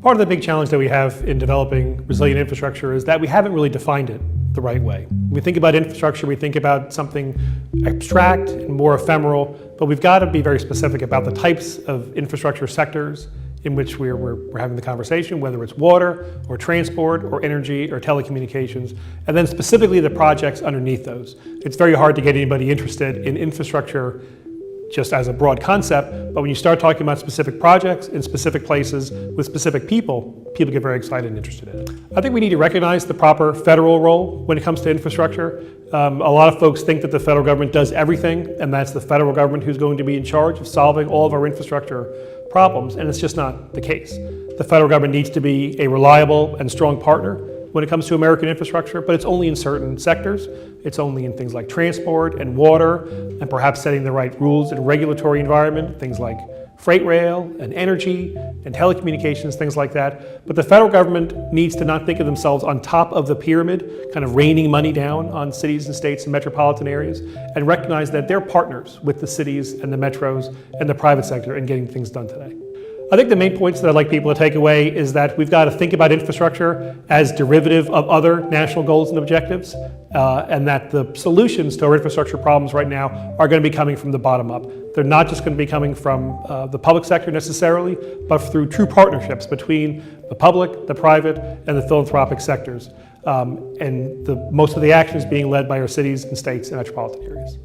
Part of the big challenge that we have in developing resilient infrastructure is that we haven't really defined it the right way. When we think about infrastructure, we think about something abstract and more ephemeral, but we've got to be very specific about the types of infrastructure sectors in which we're having the conversation, whether it's water or transport or energy or telecommunications, and then specifically the projects underneath those. It's very hard to get anybody interested in infrastructure just as a broad concept, but when you start talking about specific projects in specific places with specific people get very excited and interested in it. I think we need to recognize the proper federal role when it comes to infrastructure. A lot of folks think that the federal government does everything, and that's the federal government who's going to be in charge of solving all of our infrastructure problems, and it's just not the case. The federal government needs to be a reliable and strong partner when it comes to American infrastructure, but it's only in certain sectors. It's only in things like transport and water, and perhaps setting the right rules and regulatory environment, things like freight rail and energy and telecommunications, things like that. But the federal government needs to not think of themselves on top of the pyramid, kind of raining money down on cities and states and metropolitan areas, and recognize that they're partners with the cities and the metros and the private sector in getting things done today. I think the main points that I'd like people to take away is that we've got to think about infrastructure as derivative of other national goals and objectives, and that the solutions to our infrastructure problems right now are going to be coming from the bottom up. They're not just going to be coming from the public sector necessarily, but through true partnerships between the public, the private, and the philanthropic sectors. And most of the action is being led by our cities and states and metropolitan areas.